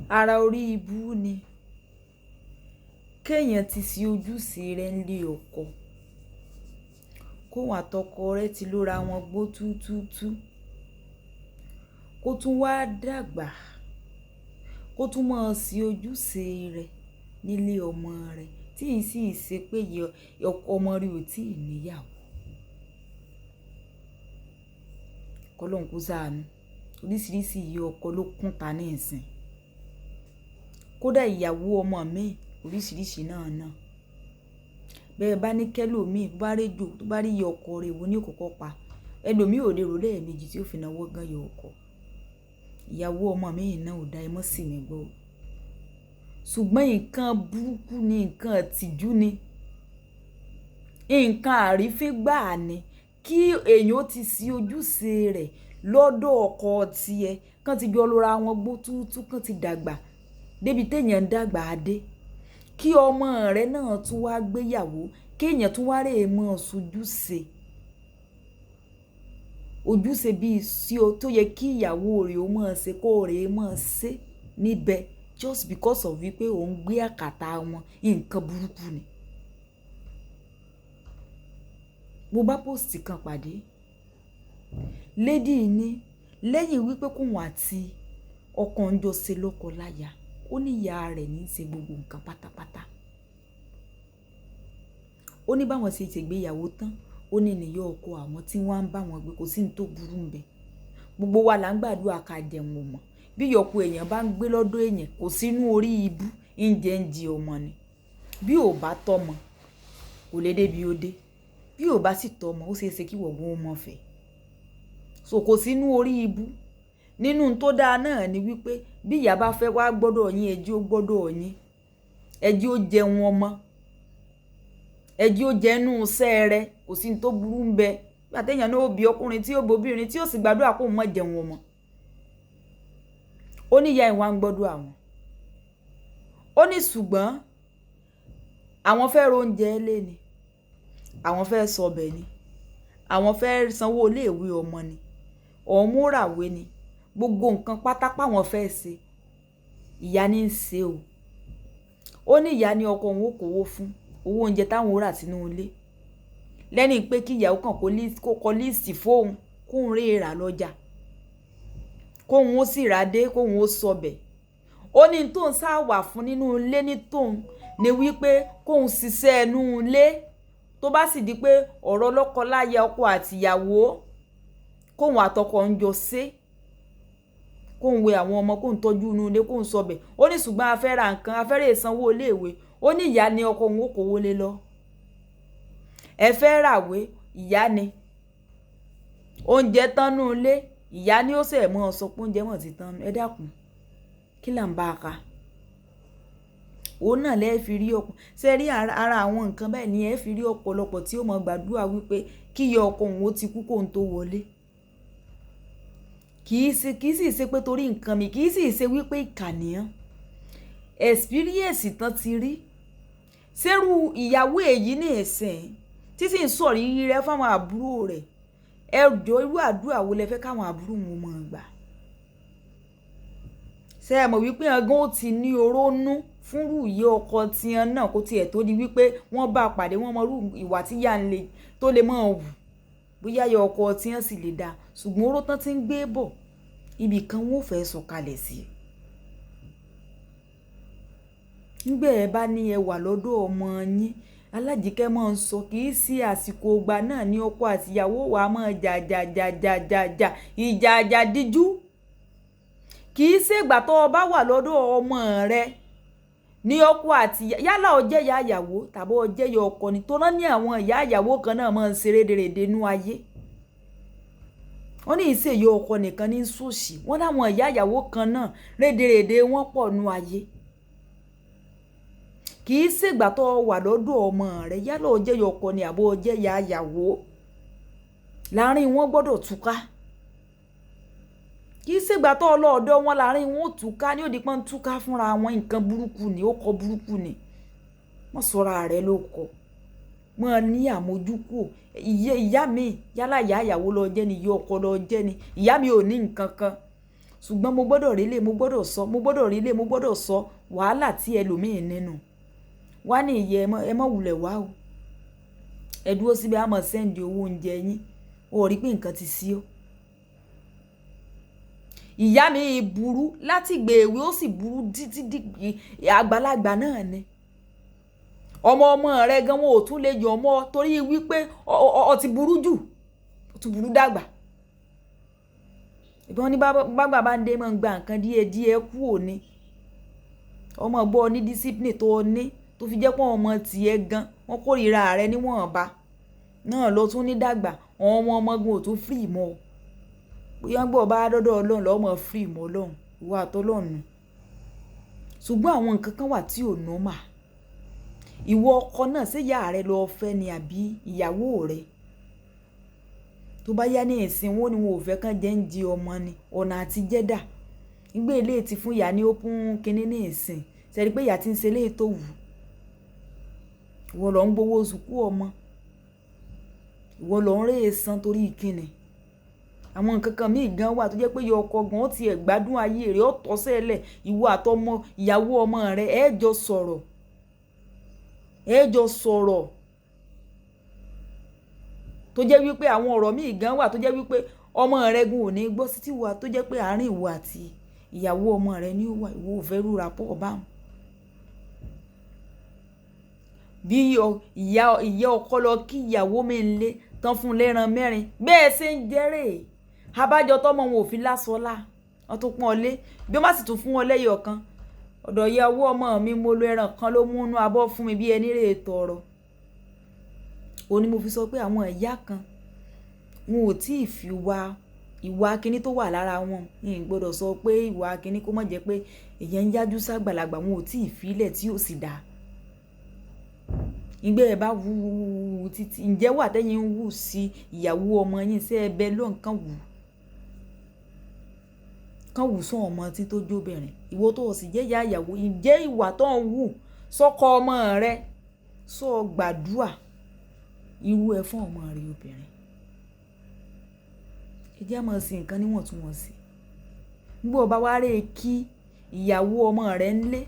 ara orí ibú ni kéèyàn ti ṣe ojúṣe rẹ̀ nílé ọkọ kóun àtọkọ rẹ̀ ti lóra wọn gbó túútúútú kó tún wá dàgbà kó tún máa ṣe ojúṣe rẹ̀ nílé ọmọ rẹ̀ tí ì sì ṣe pé ọmọ rẹ̀ ò tí ì níyàwó. Kọ́lọ́hun kó ṣàánú oríṣiríṣi ìyá ọkọ ló kún ta ní ìsìn kódà ìyàwó ọmọ mi oríṣiríṣi náà bẹ́ẹ̀ bá ní kẹ́lòmíì bá rédíò tó bá rí ìyá ọkọ rẹ̀ wo ní òkòkò pa ẹlòmíì ò lè rò lẹ́ẹ̀mejì tí ó fi náwó gan ìyá ọkọ ìyàwó ọmọ mi náà ò dá ẹ mọ́ sí mi gbọ́ ṣùgbọ́n nǹkan burúkú ni nǹkan àtìjú ni nǹkan àrífín gbáà ni kí èèyàn ó ti ṣe ojúṣe rẹ̀ lọ́dọ̀ ọkọ tiẹ̀ kán ti jọ lóra wọn gbó túútú kán ti dàgbà débi téèyàn ń dàgbà dé kí ọmọ rẹ̀ náà tún wá gbéyàwó kéèyàn tún wá rèé mọ́ sojúṣe ojúṣe bíi sí o tó yẹ kí ìyàwó rẹ̀ ó máa ṣe kó rèé máa ṣe níbẹ̀ just because of wípé òun gbé àkàtà wọn nǹkan burúkú ni. Mo bá post kan pàdé lady ní lẹ́yìn wípé kóun àti ọkọ ń jọ ṣe lọ́kọ láya ó ní ìyá rẹ̀ ní í ṣe gbogbo nǹkan pátápátá ó ní báwọn ṣe ṣègbéyàwó tán ó ní nìyá ọkọ àwọn tí wọ́n á ń bá wọn gbé kò sí ní tó burú ń bẹ gbogbo wa là ń gbàdúrà ká jẹun ọmọ bí ìyọkọ èèyàn bá ń gbé lọ́dọ̀ èèyàn kò sínú orí ibú ń jẹ ọmọ ni bí ò bá tọ́mọ kò lè débi ó dé bí ò bá sì tọ́mọ ó ṣeé ṣe kí wọ̀gbọ́n ó mọ̀ fẹ́ so kò sínú orí ibú nínú tó dáa náà ni wípé bí ìyá bá fẹ́ wá gbọ́dọ̀ yín ẹjí ó gbọ́dọ̀ yín ẹjí ó jẹun ọmọ ẹjí ó jẹnu iṣẹ́ rẹ kò sí ní tó burú ń bẹ bí àtẹ̀yàn náà ó bí ọkùnrin tí ó bóbìnrin tí ó sì gbàdúrà kó mọ̀ jẹun ọmọ ó ní ìyá ìwà ń gbọ́dọ̀ àwọn ó ní ṣùgbọ́n àwọn fẹ́ ro oúnjẹ lé ni àwọn fẹ́ sọbẹ̀ ni àwọn fẹ́ sanwó iléèwé ọmọ ni òun múràwé ni gbogbo nǹkan pátápá wọn fẹ́ ṣe ìyá ní í ṣe o ó ní ìyá ní ọkọ òun ó kówó fún owó oúnjẹ táwọn ó rà sínú ilé lẹ́ni pé kí ìyàwó kan kó kọ líìsì fóun kóun rèé rà lọ́jà kóun ó sì rà dé kóun ó sọbẹ̀ ó ní tóun sá wà fún nínú ilé ní tóun ní wípé kóun ṣiṣẹ́ ẹnu ilé tó bá sì di pé ọ̀rọ̀ lọ́kọ-láya ọkọ àtìyàwó kóun àtọkọ ń jọ ṣe kóun wẹ àwọn ọmọ kóun tọ́jú inú ilé kóun sọbẹ̀ ó ní ṣùgbọ́n afẹ́ ra nǹkan afẹ́rẹ́ ìsanwó iléèwé ó ní ìyá ni ọkọ òun ó kówó lé lọ ẹ fẹ́ ràwé ìyá ni oúnjẹ tán nú ilé ìyá ni ó sì ẹ̀ mọ́ ọ sọ pé oúnjẹ mọ̀ ti tán ẹ dákun kí là ń bá a ka òun náà lẹ́ẹ̀ fi rí ọkọ ṣe rí ara àwọn nǹkan bẹ́ẹ̀ ni ẹ fi rí ọ̀pọ̀lọpọ̀ tí ó mọ gbàdúrà wípé kí ìyá ọkọ òun ó ti kú kóun tó wọlé kì í sì ṣe pé torí nǹkan mi kì í sì ṣe wípé ìkànnìyàn experience tán ti rí ṣerú ìyàwó èyí ní ẹ̀sìn tí sì ń sọ̀rí rẹ fáwọn àbúrò rẹ̀ ẹ jọ irú àdúrà wo lẹ fẹ́ káwọn àbúrò wọn mọ̀ gbà ṣe é mọ̀ wípé ọgán ó ti ní orónú fúnrú ìyá ọkọ tiẹ̀ náà kó tiẹ̀ tó di wípé wọ́n bá pàdé wọ́n mọrú ìwà tí yá ń le tó lè mọ̀ wù bóyá ìyá ọkọ tiẹ̀ sì lè dáa ṣùgbọ́n oró tán ti ń gbé bọ̀ ibì kan wọ́n ò fẹ́ sọ̀kalẹ̀ sí nígbà ẹ bá ní ẹ wà lọ́dọ̀ ọmọ yín Alájíkẹ́ máa ń sọ kì í sí àsìkò ìgbà náà ní ọkọ àtìyàwó wa máa jà ìjà díjú kì í ṣègbà tó o bá wà lọ́dọ̀ ọmọ rẹ ní ọkọ àti yálà ó jẹ́ ìyá ìyàwó tàbí ó jẹ́ ìyá ọkọ ni tó rán ní àwọn ìyá ìyàwó kan náà máa ń ṣe rédèrèdè nú ayé wọ́n ní ìṣe ìyá ọkọ nìkan ní sòṣì wọ́n láwọn ìyá ìyàwó kan náà rédèrèdè wọ́n pọ̀ nú ayé kì í ṣègbà tó wà lọ́dọ̀ ọmọ rẹ yálà ó jẹ́ ìyá ọkọ ni àbó ó jẹ́ ìyá ìyàwó láàrin wọn gbọ́dọ̀ túká kì í ṣègbà tó ọlọ́ọ̀dọ́ wọn láàrin wọn ò túká ní òdì pọ́n túká fúnra wọn nǹkan burúkú ni ó kọ burúkú ni wọ́n sọra rẹ̀ ló kọ wọ́n ní àmójúkò ìyá mi yálà ìyá ìyàwó lọ jẹ́ ni ìyá ọkọ lọ jẹ́ ni ìyá mi ò ní nǹkan kan ṣùgbọ́n mo gbọ́dọ̀ rélé mo gbọ́dọ̀ sọ mo gbọ́dọ̀ rélé mo gbọ́dọ̀ sọ wàhálà tí ẹlòmíì nínú wá ní ìyẹ ẹ mọ̀ wulẹ̀ wá o ẹ dúró síbi àmọ́ sẹ́ndì owó oúnjẹ yín ó rí pé nǹkan ti sí ó. ìyá mi burú láti gbé èwe ó sì burú títí àgbàlagbà náà ni ọmọ rẹ gan wọn ò tún lè yàn ọmọ torí wípé ọ ti burú jù ó tún burú dàgbà ìbọn ní bàgbà bá ń dé mọ́ ń gba nǹkan díẹ̀ kú òní ọmọ gbọ́ ní discipline tó ní tó fi jẹ́ pé ọmọ tiẹ̀ gan wọ́n kórìíra rẹ níwọ̀nba náà ló tún ní dàgbà àwọn ọmọgun ò tún free mọ́ bóyá gbọ́ bá dọ́dọ̀ ọlọ́run lọ́mọ free mọ́ ọlọ́run ìwà àtọ́lọ́run ṣùgbọ́n àwọn nǹkan kan wà tí ò normal ìwọ ọkọ náà ṣé ìyá rẹ lọ fẹ́ ni àbí ìyàwó rẹ tó bá yá ní ìsìn wọn ni wọn ò fẹ́ kán jẹ́ ń di ọmọ ni ọ̀nà àti jẹ́dà nígbà ilé ti fún ìyá ní ópún kínní ní ìsìn ṣẹ́ni pé ìyá ti ń ṣe léè tó wù ìwọ lọ ń gbowó sùkú ọmọ ìwọ lọ ń rè é san torí ìkíni àwọn nǹkan kan míì gan wà tó jẹ́ pé yọ ọkọ gan ó tiẹ̀ gbádùn ayé rẹ̀ ó tọ́ sẹ́lẹ̀ ìwọ àtọmọ ìyàwó ọmọ rẹ̀ ẹ jọ sọ̀rọ̀ tó jẹ́ wípé àwọn ọ̀rọ̀ míì gan wà tó jẹ́ wípé ọmọ rẹ̀ gun ò ní gbọ́ sí tiwa tó jẹ́ pé àárín ìwọ àti ìyàwó ọmọ rẹ̀ ní wà ìwọ ò fẹ́ rúra pọ̀ báwọn. bí ìyá ọkọ lọ kí ìyàwó mi ń lé tán fún lẹ́ran mẹ́rin bẹ́ẹ̀ ṣe ń jẹ́rè abájọ tọmọ wọn ò fi lásọlá wọn tó pọ́n lé bí wọ́n bá sì tún fún wọn lẹ́yọ̀ kan ọ̀dọ̀ ìyàwó ọmọ mi mo lo ẹran kan ló mú inú abọ́ fún mi bí ẹni rè tọrọ ó ní mo fi sọ pé àwọn ìyá kan wọn ò tí ì fi ìwà akíní tó wà lára wọn n gbọ́dọ̀ sọ pé ìwà akíní kó má jẹ́ pé èèyàn ń yájú ságbàlagbà wọn ò tí ì fi ilẹ̀ tí ò sì dáa ìgbẹ́ ẹ̀ bá wú títí ǹjẹ́ wà tẹ́yìn ń wù sí ìyàwó ọmọ yín sí ẹbẹ ló nǹkan wù sún ọmọ tí tó jóbìnrin ìwọ tó sì jẹ́ ìyá ìyàwó ǹjẹ́ ìwà tó ń wù sọ́kọ ọmọ rẹ sọ gbàdúà irú ẹ fún ọmọ rẹ obìnrin ẹ jẹ́ máa sí nǹkan níwọ̀ntúnwọ̀nsì nígbà ọba wa rè kí ìyàwó ọmọ rẹ ńlé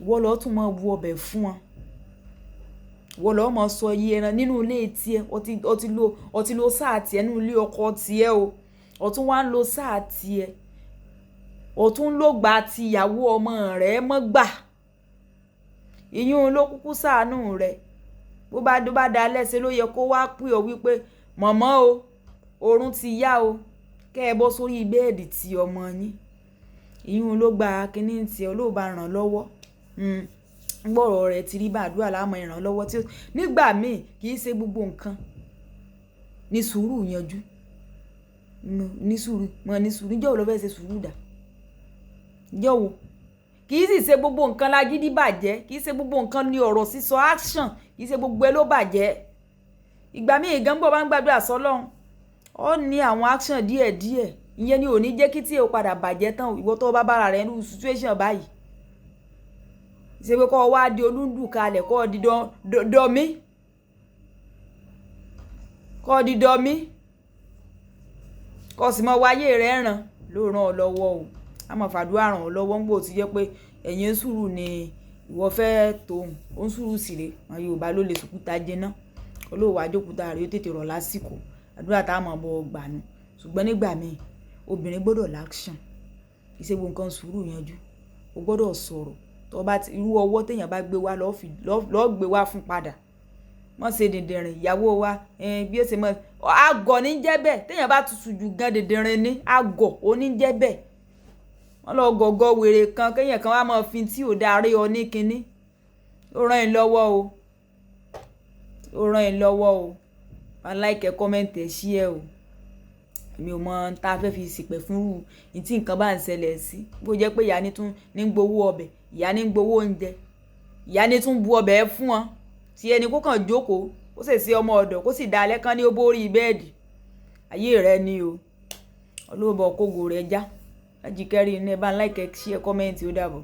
wọ́n lọ́ọ́ tún máa bu ọbẹ̀ fún wọn wọ́n lọ́ọ́ máa sọ iye ẹran nínú ilé tiẹ̀ ọtí lo sáà tiẹ̀ nínú ilé ọkọ tiẹ̀ o ọtún wá ń lo sáà tiẹ̀ ọtún ló gbà ti ìyàwó ọmọ rẹ̀ mọ́ gbà ìyún ló kúkú ṣàánú rẹ̀ bó bá da lẹ́sẹ̀ ló yẹ kó wá pè ọ́ wípé mọ̀mọ́ o oorun ti yá o kẹ́ ẹ bọ́ sórí bẹ́ẹ̀dì ti ọmọ yín ìyún ló gba kínní tiẹ̀ ló bá ràn lọ́wọ́ gbọ́rọ̀ rẹ̀ ti rí bàdúrà láàmú ìrànlọ́wọ́ tí nígbà míì kì í ṣe gbogbo nǹkan ní sùúrù yanjú ní sùúrù níjọ́ wo ló fẹ́ ṣe sùúrù dà níjọ́ wo kì í sì ṣe gbogbo nǹkan lágídí bàjẹ́ kì í ṣe gbogbo nǹkan ní ọ̀rọ̀ sísọ action kì í ṣe gbogbo ẹ ló bàjẹ́ ìgbà míì gánbọ̀ bá ń gbàdúrà sọ́lọ́run ó ní àwọn action díẹ̀díẹ̀ ìyẹn ni ò ní jẹ́ kí tí o padà bàjẹ́ tán ìwọ tó bá bára rẹ̀ nínú situation báyìí ṣe pé kọ́ wá di olúndù kalẹ̀ kọ́ di dọ́mí kọ́ sì mọ wáyé rẹ̀ ràn ló ràn ọ́ lọ́wọ́ o a mọ̀ fàdúrà ràn ọ́ lọ́wọ́ ń gbò tí jẹ́ pé ẹ̀yìn ń sùúrù ni ìwọ fẹ́ tóun ó ń sùúrù sí rè àwọn Yorùbá ló lè sùkúta jẹná olóòwò àjókúta rẹ̀ ó tètè rọ̀ lásìkò àdúrà tá a mọ̀ bọ́ gbà nù ṣùgbọ́n nígbà míì obìnrin gbọ́dọ̀ láction ìṣègùn nǹkan sùúrù yanjú o gbọ́dọ̀ sọ̀rọ̀ tó bá ti irú ọwọ́ téèyàn bá gbé wá lọ́ọ́ gbé wá fún padà mọ́ ṣe dìndìnrìn ìyàwó wa bí ó ṣe mọ́ àgọ̀ ní jẹ́ bẹ́ẹ̀ téèyàn bá tutù jù gan dìndìnrìn ní àgọ̀ ó ní jẹ́ bẹ́ẹ̀ wọ́n lọ gọ̀gọ̀ wèrè kan kéèyàn kan wá mọ́ fi tí ò darí ọ ní kinní ó ràn yín lọ́wọ́ o like comment ẹ̀ ṣí ẹ o èmi ò mọ tá a fẹ́ fi ṣìpẹ̀ fún rú ní tí nǹkan bá ń ṣẹlẹ̀ sí bó jẹ́ pé ìyá ní tún ní gbowó ọbẹ̀ ìyá ní gbowó oúnjẹ ìyá ní tún bu ọbẹ̀ fún wọn tí ẹni kó kàn jókòó kó sì sí ọmọ ọ̀dọ̀ kó sì dá alẹ́ kan ní ó bórí bẹ́ẹ̀dì ayé rẹ ni o olóòbọ̀ kógo rẹ já lájìkẹ́rì ní ẹ bá ń like ṣí ẹ kọ́mẹ́ǹtì ó dàbọ̀.